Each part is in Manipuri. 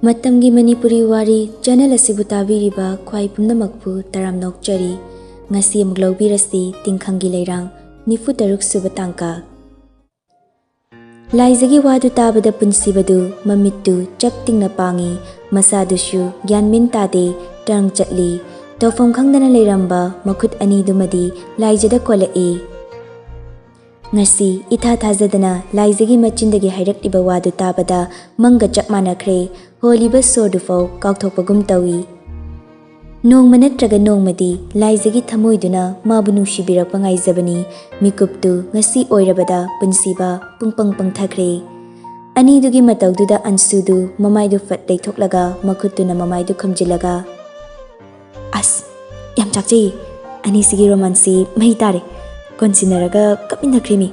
Matamgi Manipuri Wari channel asibu tabiriba khwai pumnamakpu taramnokchari ngasi amuk laubirasi Tingkhanggi Leirang 96 suba tangka Laizagi wadu tabada punsibadu mamittu chap tingna pangi masadushu gyanmin tade tarang chatli tawfam khangdana leiramba makhut ani dumadi laijada kolai ngasi itha thazadana laizagi machindagi hairaqliba wadu tabada manga chap manakre holiba sordufau kaukthokpagum tawi nongma natraga nongmadi laizagi thamoiduna mabu nungsibirakpa ngaijabani mikuptu ngasi oirabada punsiba pungpang pangthakre anidugi matawduda ansudu mamaidu fat leithoklaga makhutuna mamaidu khamjilaga as yam chakji ani sigi romansi mai tare konsinaraga kapinakrimi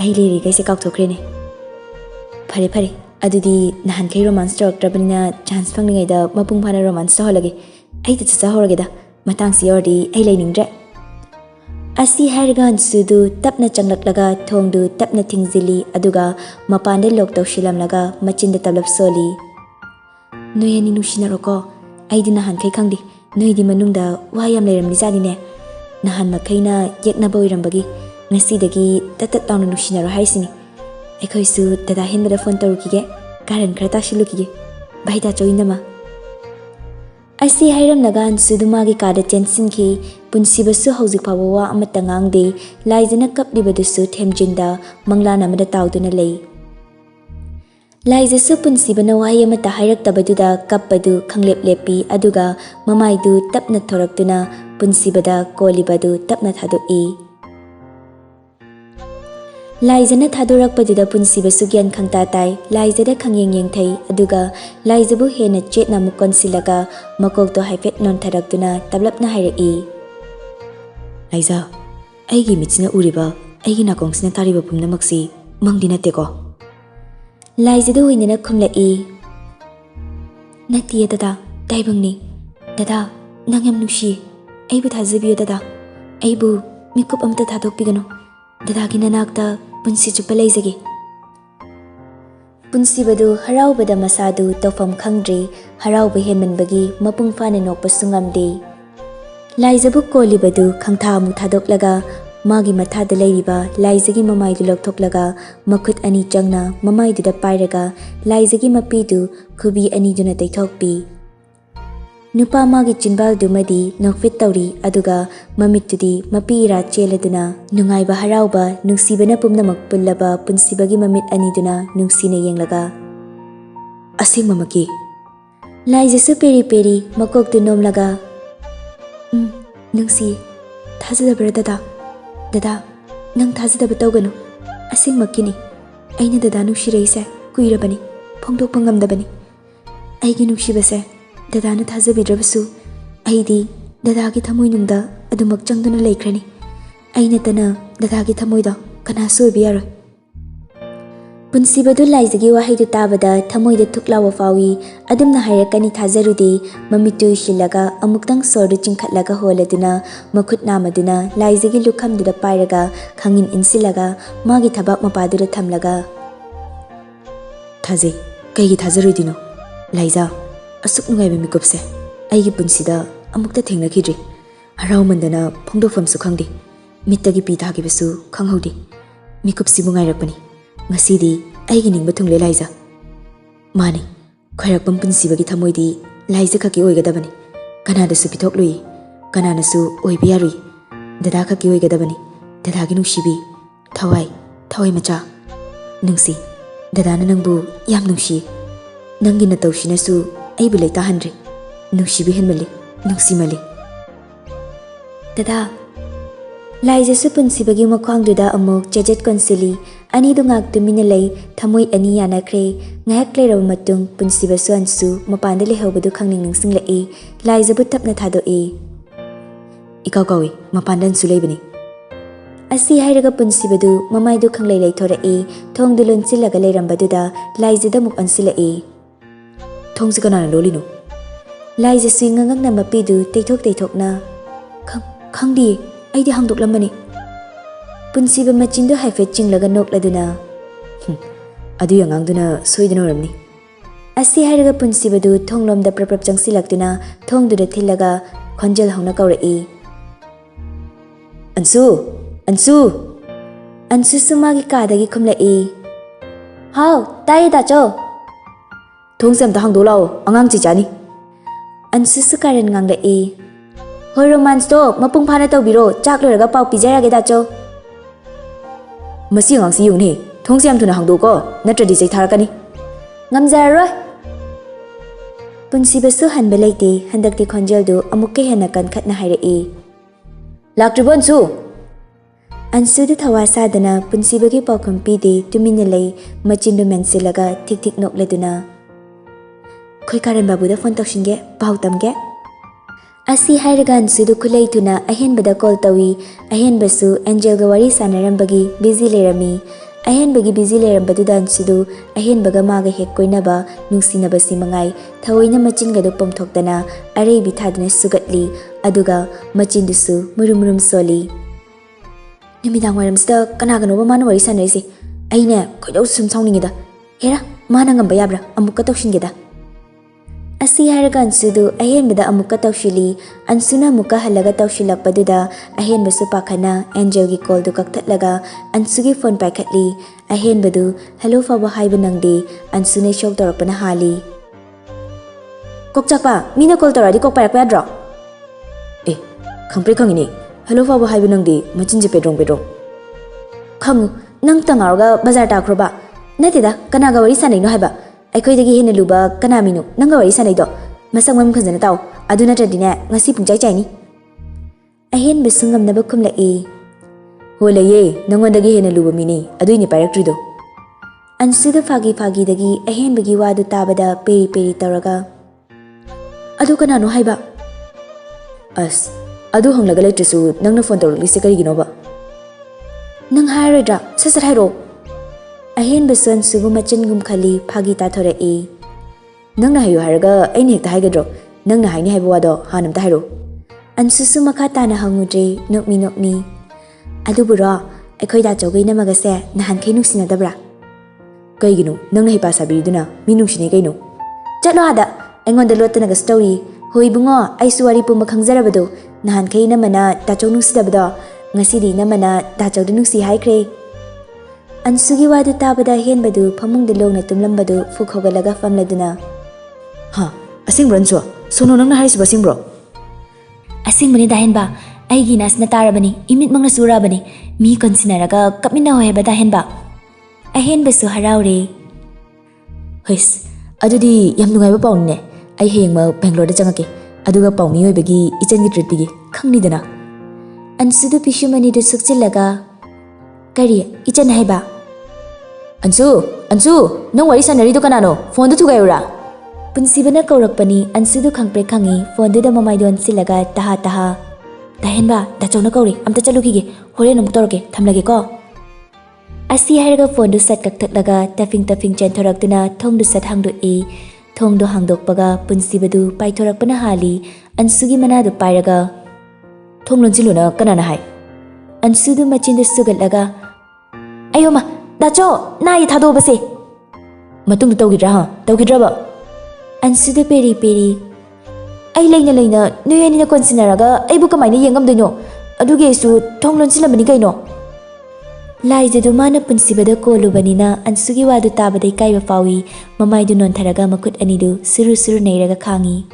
ai leri gaise kaukthokhrene phare phare adudi nahan kai romance choktrabina chance phangningai da mapung phana romance holage ai ta cha horageda matang siordi ai leiningdre asi hargan sudu tapna changlaklaga thongdu tapna thingzili aduga mapande lok tawsilamlaga machinda tablap soli noyani nushinaroko ai dina han kai khangdi noidi manungda wayam leiramni janine nahan makhaina yekna boirambagi ngasidagi tatat tawna nushinaro haisini aikhoisu dada henbada phone tarukige karan khrata shilukige baida choinama Asi hairam nagan sudumagi kada chensinki punsibasu hauzik pawawa amata ngangde laizana kaplibadusu themjinda manglana amada tawduna lei laizasu punsibana wahi amata hairaktabaduda kappadu khanglep lepi aduga mamaidu tapna thoraktuna punsibada kolibadu tapna thadoi Laizana thadorakpaduda punsibasu gyan khangta tai laizada khangyeng yengthai aduga laizabu hena chetna mukonsilaga makokto haifet non tharaktuna tablapna hairei Laiza aigi mitsina uriba aigi nakongsina tariba pumnamaksi mangdina teko Laizadu winana khumlai Natiya dada daibangni dada nangyam nushi aibu thajabiyo dada aibu mikup amta thadokpigano dadagi nanakta punsi chupa leizage punsibadu haraubada masadu tawfam khangdri harauba henmanbagi mapung fana nokpa sungamde laizabu kolibadu khangtha mu thadoklaga magi mathada leiriba laizagi mamaidu lokthoklaga makhut ani changna mamaiduda pairaga laizagi mapidu khubi ani duna taithokpi Nupa magi chinbal dumadi nokfit tawri aduga mamittudi mapira cheladuna nungai ba harauba nungsibana pumnamak pullaba punsibagi mamit aniduna nungsina yenglaga asing mamaki laijasu peri peri makoktu nomlaga nungsi thajadabra dada nang thajadaba tawganu asing makini aina dada nushiraise kuirabani phongdokpa ngamdabani aigi nushibase Dadana thajabidrabasu aidi dadagi thamoinungda adumak changduna leikrani aina tana dadagi thamoida kana soibiyaro punsibadu laizagi wahaidu tabada thamoida thuklawa fawi adumna hairakani thajarudi mamitu shilaga amuktang sordu chingkhatlaga holaduna makhut namaduna laizagi lukhamduda pairaga khangin insilaga magi thabak mapadura thamlaga thaje kaigi thajarudino laiza asuk nungaiba mikupse aigi punsida amukta thengnakhidri haraumandana phongdofamsu khangdi mittagi pi thagibasu khanghaudi mikupsibu ngairakpani ngasidi aigi ningba thungle laiza mani khairakpam punsibagi thamoidi laiza khaki oigadabani kanadasu pithoklui kananasu oibiyarui dada khaki oigadabani dadagi nungsibi thawai macha nungsi dadana nangbu yam nungsi nangi na tawsinasu aibu leita handre nungsibi henmali nungsimali dada laijasu punsibagi makhwangduda amuk jajet konsili ani dungak tumina lei thamoi ani yanakre ngayak leiraba matung punsibasu ansu mapanda lehobadu khangning ningsinglai laijabu tapna thadoi ikawi mapanda ansu leibani asi hairaga punsibadu mamaidu khanglei leithorai thongdu lonsilaga leirambaduda laijada muk ansilai Thongsi kanana lolino Laija swingangak na mapidu teithokna khangdi aidi hangdoklamani punsiba machindu haifet chinglaga nokladuna adu yangang duna soidana ramni Asi hairaga punsibadu thonglomda praprap changsilaktuna thongduda thillaga khonjel hauna kaurei. Ansu! Ansu! Ansu sumagi kadagi khumlai. Hau, tai dacho. Thong sem ta hangdo lao, angang chi chani. Ansu su karan nganglai. Hoi romance to mapung phana tawbiro, chak loraga pau pijarage dacho. Masi ngang si yungni, thong sem thuna hangdo ko, natradi sai tharakani. Ngamjaroi. Punsibasu hanba leite, handakti khonjeldu amukke hena kankhatna hairei. Laktribo Ansu! Ansu du thawa sadana punsibagi paukham pide tumina lei machindu mensilaga thik thik nokleduna. Khoi karan babu da phone takshinge pau tamge. Asi hairaga Ansu du khulei tuna ahenbada call tawi, ahenbasu Angel ga wari sanarambagi busy lerami. Ahenbagi busy lerambadu Ansu du ahenbaga maga hek koinaba nungsinabasi mangai thawoina machinga du pomthoktana arei bithaduna sugatli aduga machindusu murum soli. Numidang waramsida kanaganoba mana wari sanarisi. Aine khoidau sum sauningida. Hera mana ngamba yabra amukka tawshingeda. Asi hairaga Ansu du ahenbada amukka tawshili, Ansuna mukka halaga tawshilakpaduda ahenbasu pakhana Angel gi call du kakthatlaga Ansu gi phone paikhatli. Ahenbadu hello faba haiba nangde Ansune shock torakpana hali. Kokchakpa mina call toradi kok parakpa yadro. Khangpre khangini hello faba haiba nangde machinje pedrong. Khangu nang tangaroga bazar takroba. Natida kanaga wari sanai no haiba. Aikhoidagi hena luba kanaminu nanga wari sanai do. Masang mam khazana taw adu natradine ngasi pungchai chaini. Ahenbasu ngamnaba khumlai. Holaye nangondagi hena luba mini aduini paraktrido. Ansu du fagi dagi ahenbagi wadu tabada peri taraga. Adu kanano haiba. As adu hanglaga leitrasu nangna phone tawrlise kariginoba. Nang hairodra sasar hairo. Ahenbasu Ansugu machingum khali phagi ta thorei. Nangna hayo haraga aini hekta haigadro. Nangna haini haiba wado hanamta hairo. Ansu su makha tana hangudre nokmi. Aduburo aikhoida chogei namagase nahan khei nungsinadabra. Kaigino nangna hipa sabiriduna mi nungsine kaino. Chatlo ada aingonda lotanaga story. Hoi bungo aisu wari pumba khangjarabado nahan khei namana tachog nungsidabado ngasidi namana tachog nungsi haikre. Ansugi wadu tabada henbadu phamungda longna tumlambadu fukhogalaga famladuna. Ha, asingbro Ansu, sono nangna harisba asingbro. Asingbani dahenba, aigi nasna tarabani, imit mangna surabani, mi konsinaraga kapmina hoyeba dahenba. Ahenbasu haraure. Hois, adudi yam nungaiba pawnine. Ai heyengma Bangalore da changake, aduga pawmi hoibagi ichangi treat pigi, khangnidana. Ansu du pishumani du sukchillaga. Kari ichan haiba. Ansu, nang wari sanarido kanano, phone du thugayura. Punsibana kaurakpani Ansu du khangpre khangi, phone du da mamaidon silaga taha. Dahenba, dachona kauri, amta chalukige, horen amuk torake, thamlage ko. Asi hairaga phone du sat kakthaklaga tafing chenthoraktuna thong du sat hangdoi. Thong du hangdokpaga punsibadu paithorakpana hali, Ansugi mana du pairaga. Thong lonsiluna kanana hai. Ansu du machin du sugatlaga. Ayoma, dacho, nai thadobase. Matung du tawgidraba. Ansu du peri. Ai leina nuyani na konsinaraga aibu kamaina yengamdoino. Aduge su thong lonsilabani kaino. Laijadu mana punsibada kolubanina Ansugi wadu tabadai kaiba fawi mamaidu nontharaga makut anidu suru neiraga khangi.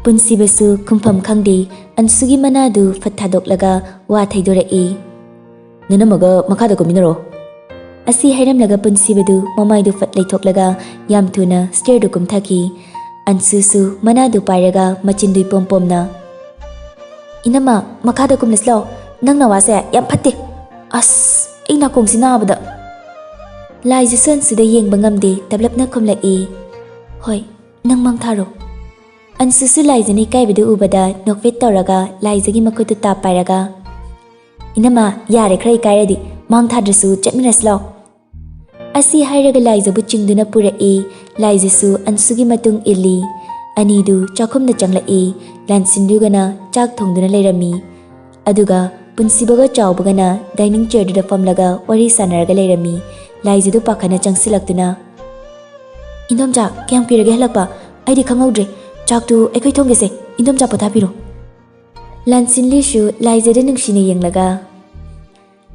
Punsibasu kumpham khangde Ansugi manadu fathadoklaga wa thaidorei. Nanamaga makhada kominaro. Asi hairamlaga punsibadu mamaidu fat leithoklaga yam thuna stair du kumthaki. Ansusu manadu pairaga machindui pompomna. Inama makhada kumlaslo nangna wase yam phatte. As ina kongsina abada. Laiju Ansuda yengba ngamde tablapna khumlai. Hoi, nang mangtharo. Ansusu laijani kaibadu ubada nokvet toraga laijagi makutu ta pairaga. Inama yare khrai kairadi mangthadrasu chatminaslo. Asi hairaga laijabu chingduna purai, laijasu Ansugi matung illi. Anidu chakhumna changlai, lansindugana chak thongduna leirami. Aduga punsibaga chawbagana dining chair da famlaga wari sanaraga leirami. Laijadu pakhana changsilaktuna. Ningthouja kayam kuirage halakpa aidi khanghaudre chaktu aikhoi thongese Ningthouja pothapiro Lansinlishu laijada nungsina yenglaga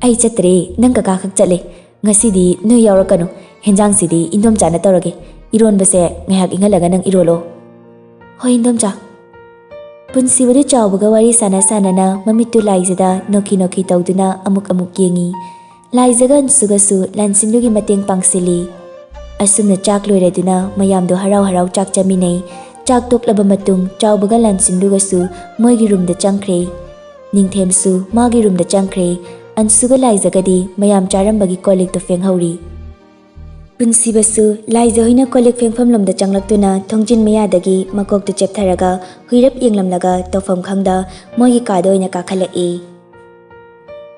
ai chatre nang kaka khak chatle ngasidi no yaurakanu henjang sidi Ningthouja na tawrage ironbase ngahak ingalaga nang irolo hoi Ningthouja Punsibadu chawbaga wari sana na mamittu laijada noki tawduna amuk yengi laijaga ansugasu lansinlugi mateng pangsili asumna chak loiraduna mayamdo harau chak chaminei chak toklaba matung chawbaga lansinlugasu moigi roomda changkhre ningthemsu magi roomda changkhre ansuga laijagadi mayam charambagi kolik to fenghauri Punsibasu laija hoina kolik fengpham lomda changlaktuna thongjin mayadagi makok tu cheptharaga huirap yenglamlaga tawfam khangda moigi kada oina kakhalai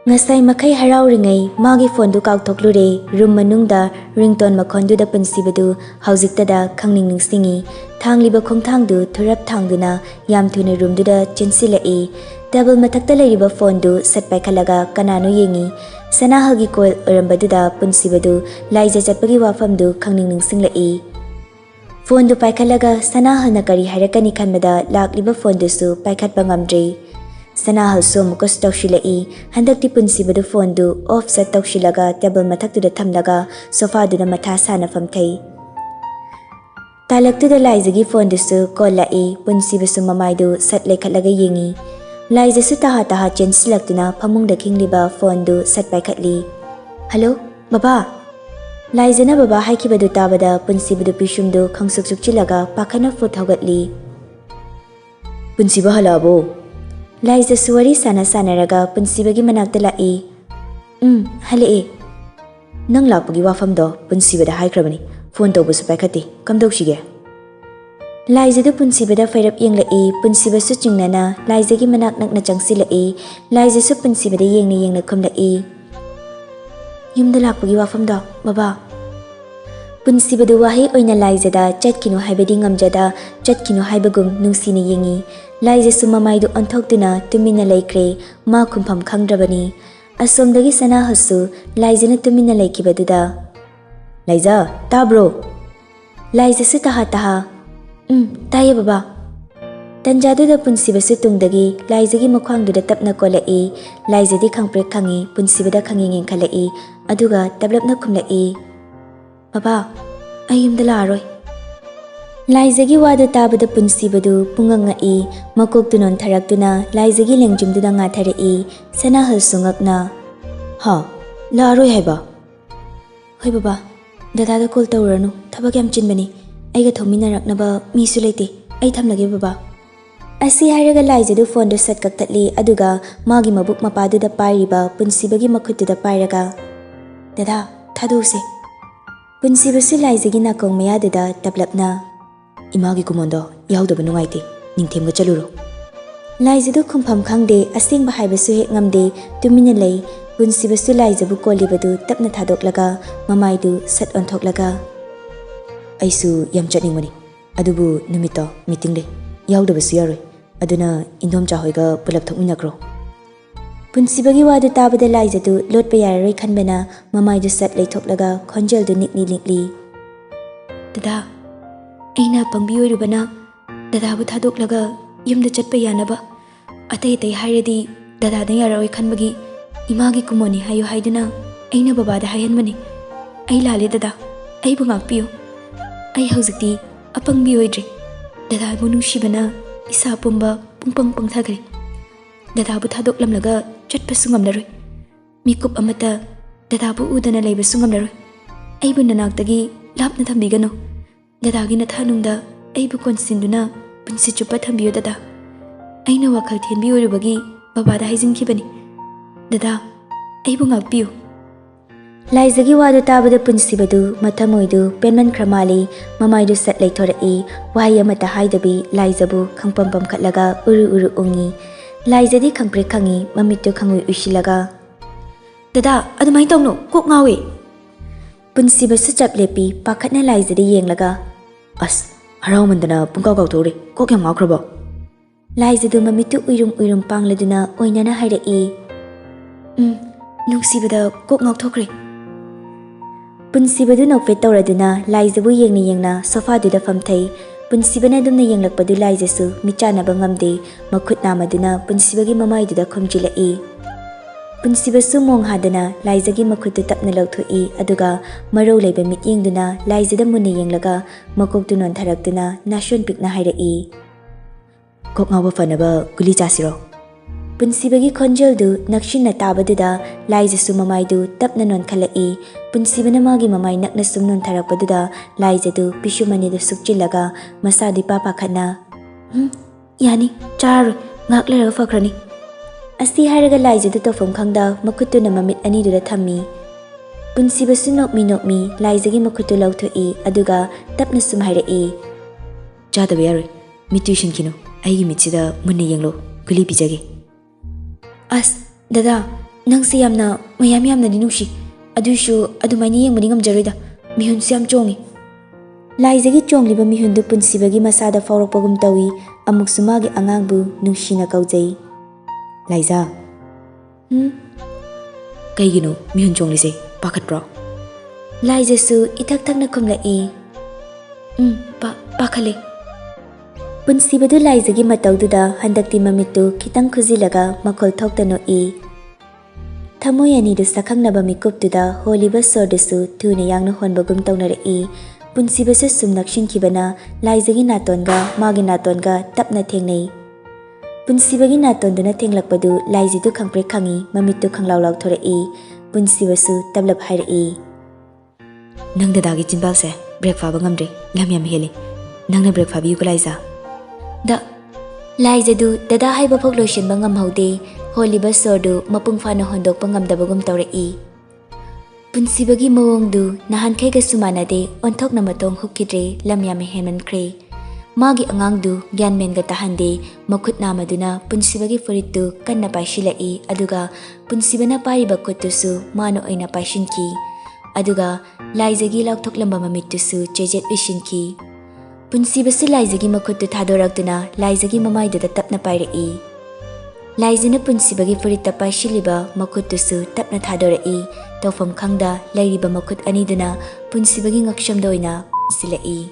ngasai makai harauringai magi phone du kauktoklure room manungda ringtone makhonduda punsibadu haujiktada khangning ningsingi thangliba khongthangdu thurap thangduna yam thuna roomduda chinsilai double mathakta leiriba phone du satpai khalaga kanano yengi sanahagi call orambaduda punsibadu laija chatpagi wafamdu khangning ningsinglai phone du paikhalaga sanahana kari harakani khanbada lakliba phone du su paikhatpa ngamdre Sanahal so mukus tawshilai handakti punsibadu phone du off set tawshilaga table mathaktuda thamlaga sofa duna matha sana famthai talaktuda laijagi phone du su call lai punsibasu mamaidu sat lekhatlaga yengi laija su taha chensilaktuna phamungda khingliba phone du sat paikhatli hello baba laija na baba haikibadu tabada punsibadu pishumdu khangsuk chilaga pakhana phut hogatli punsiba halabo Laija suwari sana-sanaraga punsibagi manakta lai. Halai. Nang lakpagi wafamdo punsibada haikrabani. Phone tawbasu paikhati. Kamdawshige. Laijadu punsibada fairap yenglai. Punsibasu chingnana laijagi manak nakna changsilai. Laijasu punsibada yengna khumlai. Yumda lakpagi wafamdo baba. Punsibadu wahi oina laijada chatkinu haibadi ngamjada chatkinu haibagum nungsina yengi. Laija sumamaidu anthokduna tumina laikre ma khumpham khangdrabani asomdagi sanahasu laijana tumina laikibaduda laija tabro laija su taha taye baba tanjaduda punsibasu tungdagi laijagi makhwangduda tapna kolai laijadi khangprek khangi punsibada khanging khalai aduga tablapna khumlai baba ayumda laroi Laijagi wadu tabada punsibadu pungangai makoktunon tharaktuna laijagi lengjumduda ngatharai sanahal sungakna ha laroi haiba hoi baba dadada call tawranu thabak yam chinbani aiga thominaraknaba misu leite ai thamlage baba asi hairaga laijadu phone du sat kaktatli aduga magi mabuk mapaduda pairiba punsibagi makhutuda pairaga dada thaduse punsibasu laijagi nakong mayaduda tablapna Imagi kumondo yaudaba nungaite ningthemga chaluro laijadu khumpham khangde asengba haibasu hek ngamde tumina lei punsibasu laijabu kolibadu tapna thadoklaga mamaidu sat onthoklaga aisu yam chatningmani adubu numito meeting le yaudabasu yaroi aduna Ningthouja hoiga pulap thokminakro punsibagi wadu tabada laijadu lotpa yararoi khanbana mamaidu sat leithoklaga khonjeldu nikli dada Aina pangbiyoirubana dadabu thadoklaga yumda chatpa yanaba atai hairadi dadada yaroi khanbagi imagi kumoni hayo haiduna aina babada hayanmani ai lale dada ai bungakpiyo ai haujikti apangbiyoidre dadabu nungshibana isa pumba pungpang pangthagre dadabu thadoklamlaga chatpa sungamlaroi mikup amata dadabu udana leiba sungamlaroi aibu nanaktagi lapna thambigano Dadagi na thanungda aibu konsinduna punsi chupa thambiyo dada aina wakhal thenbiyo rubagi babada haijinkhibani dada aibu ngakpiyo laijagi wadu tabada punsibadu mathamoidu penman kramali mamaidu sat leithorai wahi amata haidabi laijabu khangpam khatlaga uru ungi laijadi khangpre khangi mamittu khangui usilaga dada adumai tawno kok ngawe punsibasu chaplepi pakhatna laijadi yenglaga As, harau mandana pungkau thore kok yam ngakhraba laijadu mamitu uirum pangladuna oinana hairai nungsibada kok ngakthokre Punsibadu nokfet tauraduna laijabu yengna yengna sofaduda famthai. Punsibana dumna yenglakpadu laijasu michanaba ngamde makhut namaduna punsibagi mamaiduda khomjilai. Punsibasu mong hadana laijagi makhutu tapna lauthoi aduga marau leiba mityengduna laijada munna yenglaga makoktu nontharakduna nashon pikna hairai. Kok ngawa fanaba guli chasiro. Punsibagi khonjeldu nakshinna tabaduda laijasu mamaidu tapna nonkhalai. Punsibana magi mamai nakna sum nontharakpaduda laijadu pishumanidu sukchillaga masadi papa khana. Yani char ngak leraga fakrani. Asi haraga laijadu tofam khangda makhutu na mamit aniduda thammi. Punsibasu nokmi laijagi makhutu lauthoi aduga tapna sum hairai. Chadaba yaroi mituishin kino aigi mitsida munna yenglo guli pijage. As dada nangse yamna mayam yamna dinushi adushu adumaini yengmani ngamjaroida mihunsu yam chongi. Laijagi chongliba mihundu punsibagi masada faurakpagum tawi amuksu magi angangbu nungshina kaujai. Laiza. Kaigino mihun chonglise pakhatpro. Laijasu ithak thakna khumlai. Pakhale. Punsibadu laijagi mataududa handakti mamittu khitang khujilaga makhol thoktano e. Thamoy anidu sakhangnaba mikuptuda holiba sordusu thuna yangna honbagum taunare. Punsibasu sum nakshinkhibana laijagi natonga magi natonga tapna thengnai. Punsibagi natonduna thenglakpadu laijidu khangpre khangi mamittu khanglaulaw thorai. Punsibasu tablap hairai. Nang dadagi chinbalse break faba ngamdre lamyam heli. Nangna break fabi yukulaiza. Da laijadu dada haiba phok loishinba ngamhaude holiba sordu mapung fana hondokpa ngamdabagum taurai. Punsibagi mawongdu nahankhaiga sumanade onthokna matong hukkidre lamyam hemankhre. Magi angangdu gyanmenga tahande makhut namaduna punsibagi furittu kanna paishilai aduga punsibana pariba khuttusu mano aina paishinki aduga laijagi laukthoklamaba mamittusu chejet wishinki. Punsibasu laijagi makhuttu thadoraktuna laijagi mamaiduda tapna pairai. Laijana punsibagi furitta paishiliba makhuttusu tapna thadorai. Tawfam khangda lairiba makhut aniduna punsibagi ngakshamda oina silai.